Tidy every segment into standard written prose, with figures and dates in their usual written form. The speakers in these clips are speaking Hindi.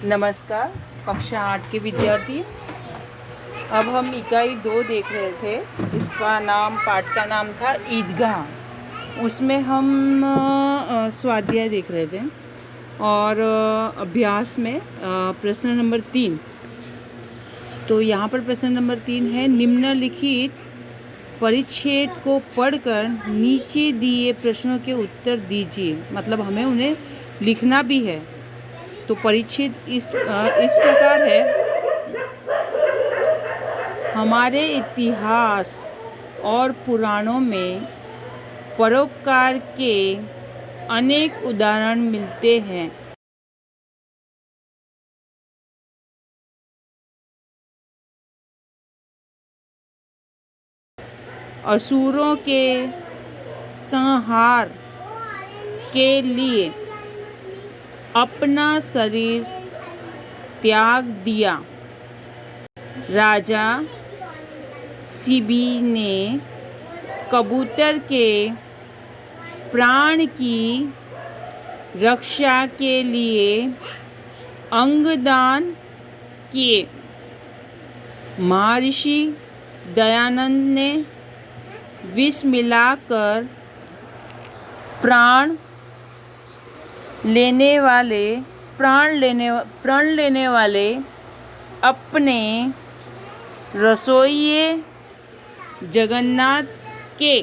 नमस्कार कक्षा 8 के विद्यार्थी। अब हम इकाई 2 देख रहे थे जिसका नाम पाठ का नाम था ईदगाह। उसमें हम स्वाध्याय देख रहे थे और अभ्यास में प्रश्न नंबर 3। तो यहाँ पर प्रश्न नंबर 3 है, निम्नलिखित परिच्छेद को पढ़कर नीचे दिए प्रश्नों के उत्तर दीजिए। मतलब हमें उन्हें लिखना भी है। तो परिच्छेद इस प्रकार है, हमारे इतिहास और पुराणों में परोपकार के अनेक उदाहरण मिलते हैं। असुरों के संहार के लिए अपना शरीर त्याग दिया। राजा शिबी ने कबूतर के प्राण की रक्षा के लिए अंगदान किए। महर्षि दयानंद ने विष मिलाकर प्राण लेने वाले अपने रसोइये जगन्नाथ के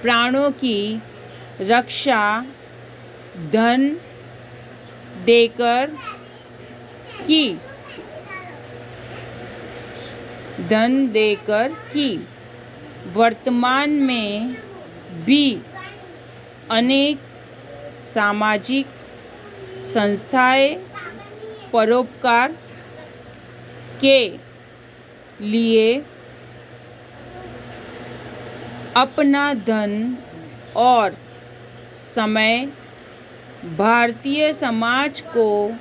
प्राणों की रक्षा धन देकर की। वर्तमान में भी अनेक सामाजिक संस्थाएं परोपकार के लिए अपना धन और समय भारतीय समाज को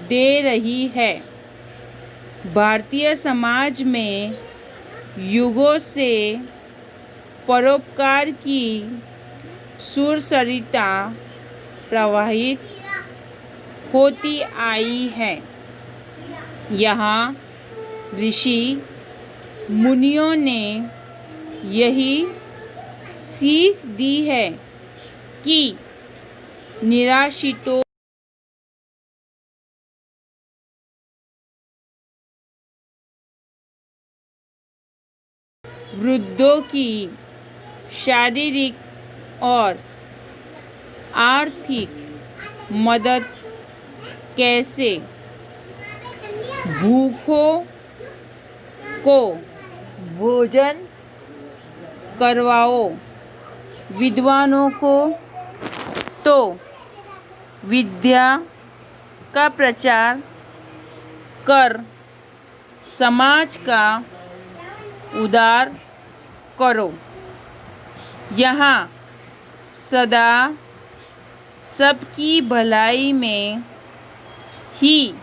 दे रही है। भारतीय समाज में युगों से परोपकार की सुरसरिता प्रवाहित होती आई है। यहाँ ऋषि मुनियों ने यही सीख दी है कि निराश्रितों, वृद्धों की शारीरिक और आर्थिक मदद कैसे, भूखों को भोजन करवाओ, विद्वानों को तो विद्या का प्रचार कर समाज का उद्धार करो। यहाँ सदा सबकी भलाई में ही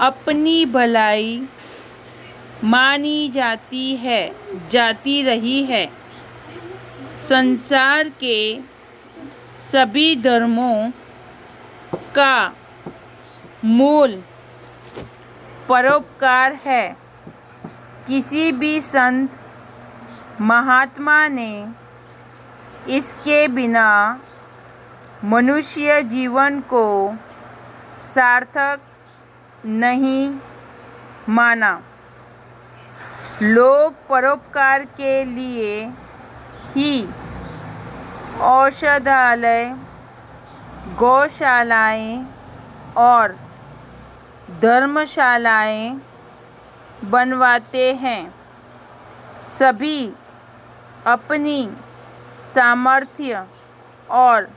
अपनी भलाई मानी जाती रही है। संसार के सभी धर्मों का मूल परोपकार है। किसी भी संत महात्मा ने इसके बिना मनुष्य जीवन को सार्थक नहीं माना। लोग परोपकार के लिए ही औषधालय, गौशालाएं और धर्मशालाएं बनवाते हैं। सभी अपनी सामर्थ्य और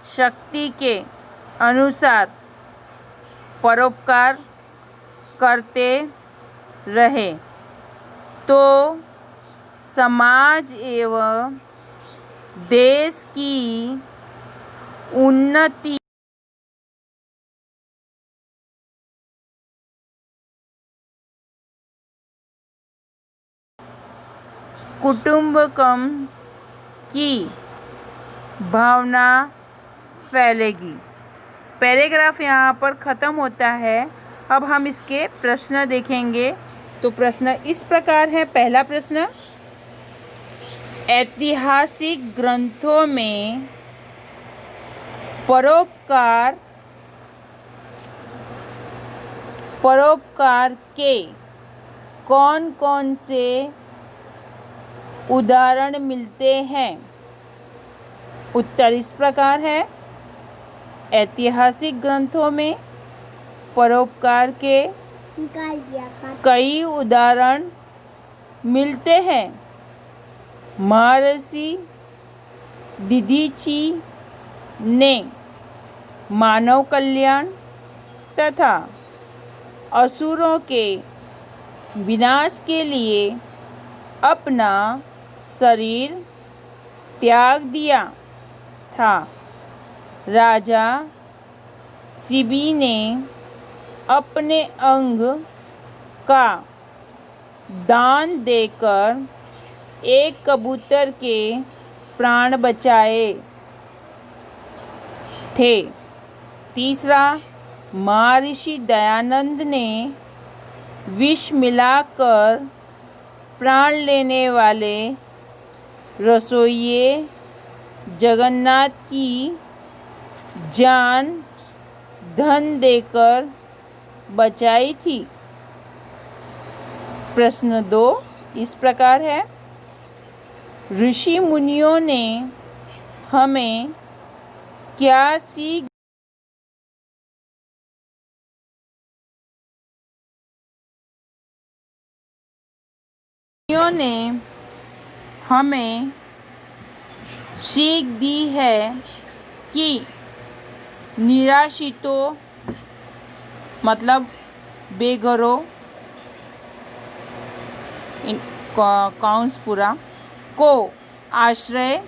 शक्ति के अनुसार परोपकार करते रहे तो समाज एवं देश की उन्नति कुटुंबकम की भावना फैलेगी। पैराग्राफ यहाँ पर ख़त्म होता है। अब हम इसके प्रश्न देखेंगे। तो प्रश्न इस प्रकार है। पहला प्रश्न, ऐतिहासिक ग्रंथों में परोपकार के कौन कौन से उदाहरण मिलते हैं? उत्तर इस प्रकार है। ऐतिहासिक ग्रंथों में परोपकार के कई उदाहरण मिलते हैं। महर्षि दधीची ने मानव कल्याण तथा असुरों के विनाश के लिए अपना शरीर त्याग दिया था। राजा शिबी ने अपने अंग का दान देकर एक कबूतर के प्राण बचाए थे। तीसरा, महर्षि दयानंद ने विष मिलाकर प्राण लेने वाले रसोइये जगन्नाथ की जान धन देकर बचाई थी। प्रश्न 2 इस प्रकार है। ऋषि मुनियों ने हमें क्या सीख ने हमें सीख दी है कि निराश्रितों मतलब बेघरों पूरा को आश्रय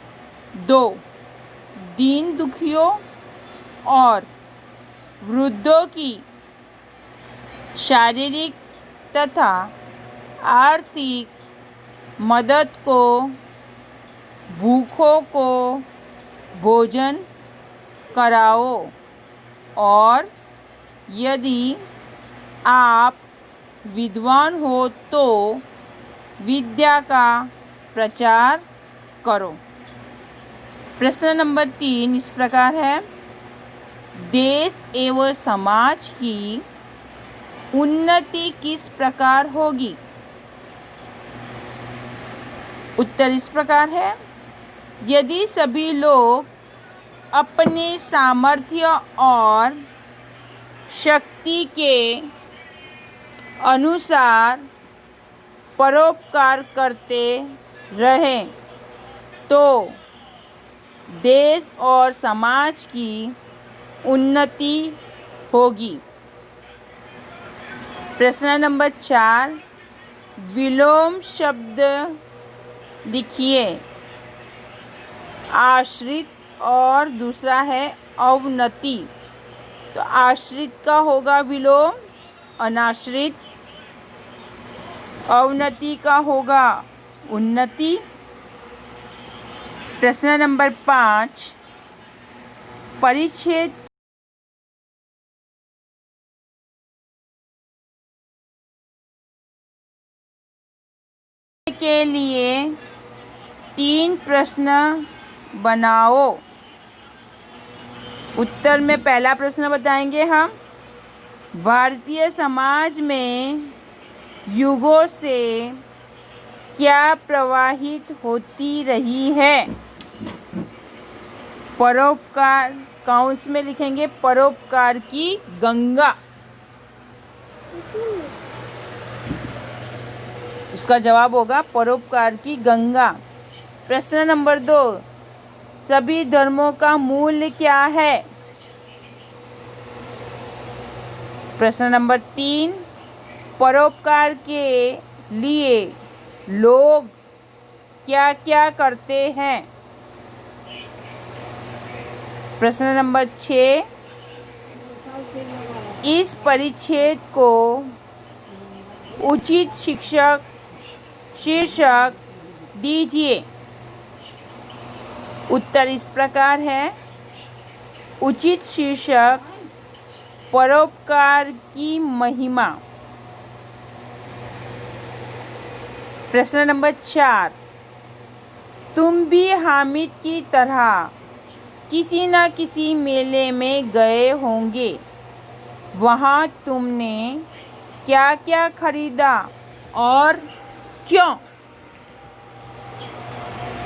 दो, दीन दुखियों और वृद्धों की शारीरिक तथा आर्थिक मदद को, भूखों को भोजन कराओ और यदि आप विद्वान हो तो विद्या का प्रचार करो। प्रश्न नंबर 3 इस प्रकार है। देश एवं समाज की उन्नति किस प्रकार होगी? उत्तर इस प्रकार है। यदि सभी लोग अपने सामर्थ्य और शक्ति के अनुसार परोपकार करते रहें तो देश और समाज की उन्नति होगी। प्रश्न नंबर 4, विलोम शब्द लिखिए। आश्रित और दूसरा है अवनति। तो आश्रित का होगा विलोम, अनाश्रित। अवनति का होगा उन्नति। प्रश्न नंबर 5, परिच्छेद के लिए 3 प्रश्न बनाओ। उत्तर में पहला प्रश्न बताएंगे हम। भारतीय समाज में युगों से क्या प्रवाहित होती रही है? परोपकार काउंस में लिखेंगे परोपकार की गंगा। उसका जवाब होगा परोपकार की गंगा। प्रश्न नंबर 2, सभी धर्मों का मूल्य क्या है? प्रश्न नंबर 3, परोपकार के लिए लोग क्या क्या करते हैं? प्रश्न नंबर 6, इस परिच्छेद को उचित शीर्षक दीजिए। उत्तर इस प्रकार है। उचित शीर्षक परोपकार की महिमा। प्रश्न नंबर 4, तुम भी हामिद की तरह किसी न किसी मेले में गए होंगे। वहाँ तुमने क्या क्या खरीदा और क्यों?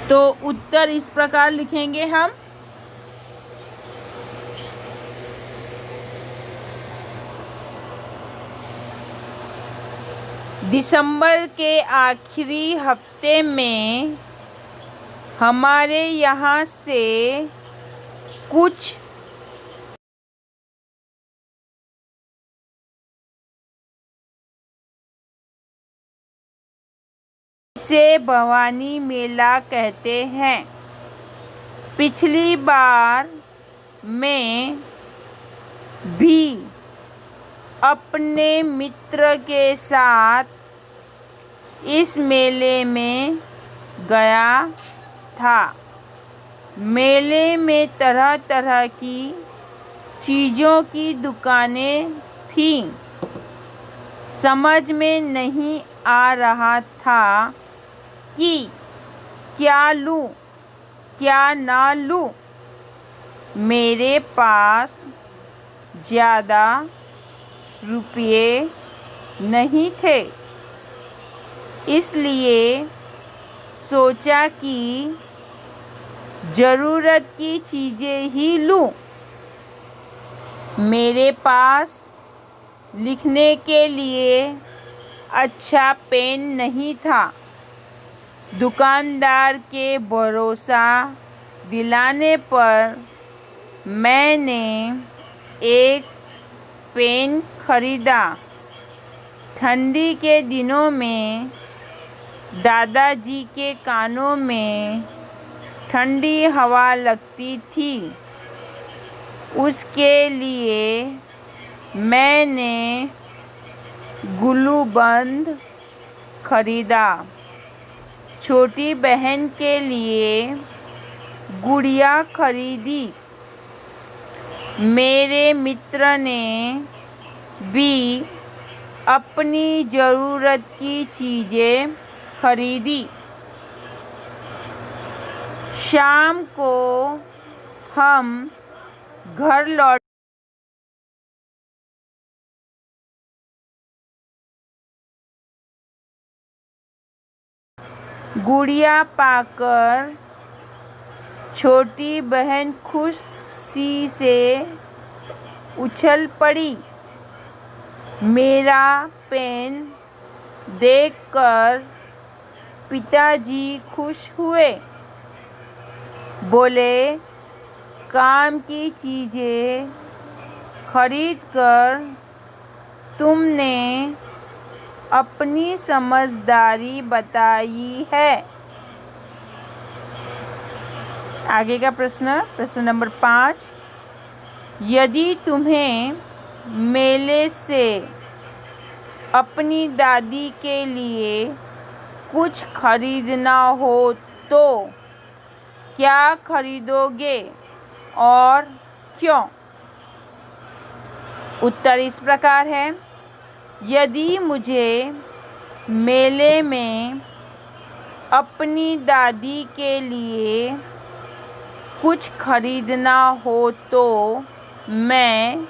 तो उत्तर इस प्रकार लिखेंगे हम। दिसंबर के आखिरी हफ्ते में हमारे यहाँ से कुछ इसे भवानी मेला कहते हैं। पिछली बार मैं भी अपने मित्र के साथ इस मेले में गया था। मेले में तरह तरह की चीज़ों की दुकानें थीं। समझ में नहीं आ रहा था कि क्या लूं, क्या ना लूं। मेरे पास ज़्यादा रुपये नहीं थे, इसलिए सोचा कि ज़रूरत की चीज़ें ही लूं। मेरे पास लिखने के लिए अच्छा पेन नहीं था। दुकानदार के भरोसा दिलाने पर मैंने एक पेन खरीदा। ठंडी के दिनों में दादाजी के कानों में ठंडी हवा लगती थी। उसके लिए मैंने ग्लूबंद खरीदा। छोटी बहन के लिए गुड़िया खरीदी। मेरे मित्र ने भी अपनी ज़रूरत की चीज़ें खरीदी। शाम को हम घर लौट गुड़िया पाकर छोटी बहन खुशी से उछल पड़ी। मेरा पेन देखकर पिताजी खुश हुए। बोले, काम की चीज़ें खरीदकर तुमने अपनी समझदारी बताई है। आगे का प्रश्न नंबर 5, यदि तुम्हें मेले से अपनी दादी के लिए कुछ खरीदना हो तो क्या खरीदोगे और क्यों? उत्तर इस प्रकार है। यदि मुझे मेले में अपनी दादी के लिए कुछ खरीदना हो तो मैं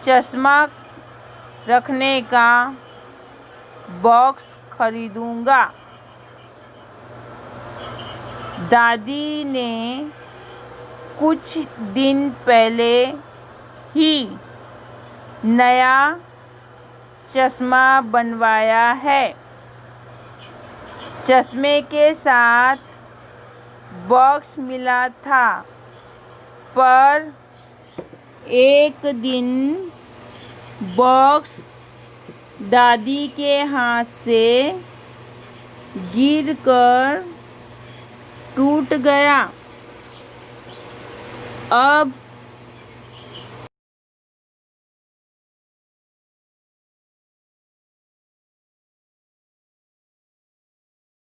चश्मा रखने का बॉक्स खरीदूंगा। दादी ने कुछ दिन पहले ही नया चश्मा बनवाया है। चश्मे के साथ बॉक्स मिला था, पर एक दिन बॉक्स दादी के हाथ से गिरकर टूट गया। अब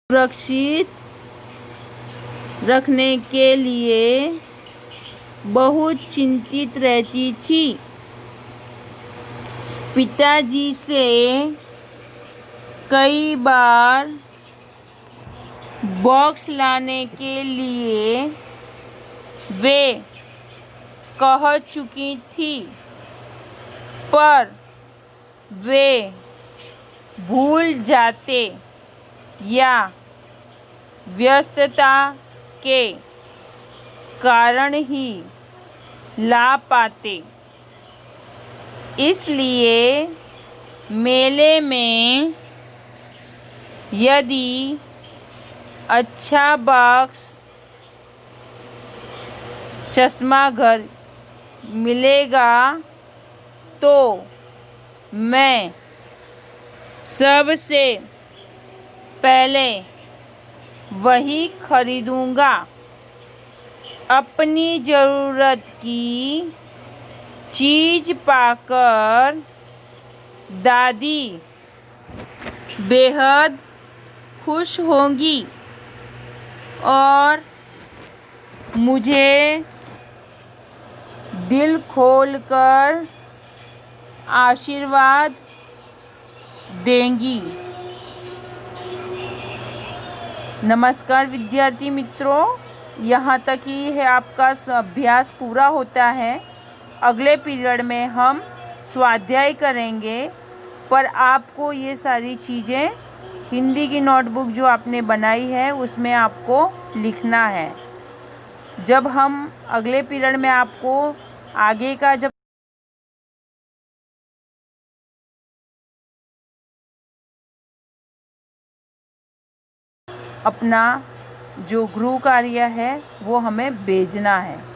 सुरक्षित रखने के लिए बहुत चिंतित रहती थी। पिताजी से कई बार बॉक्स लाने के लिए वे कह चुकी थी, पर वे भूल जाते या व्यस्तता के कारण ही ला पाते। इसलिए मेले में यदि अच्छा बॉक्स चश्मा घर मिलेगा तो मैं सबसे पहले वही खरीदूँगा। अपनी ज़रूरत की चीज़ पाकर दादी बेहद खुश होंगी और मुझे दिल खोलकर आशीर्वाद देंगी। नमस्कार विद्यार्थी मित्रों, यहाँ तक ही है आपका अभ्यास पूरा होता है। अगले पीरियड में हम स्वाध्याय करेंगे, पर आपको ये सारी चीज़ें हिंदी की नोटबुक जो आपने बनाई है उसमें आपको लिखना है। जब हम अगले पीरियड में आपको आगे का जब अपना जो गृह कार्य है वो हमें भेजना है।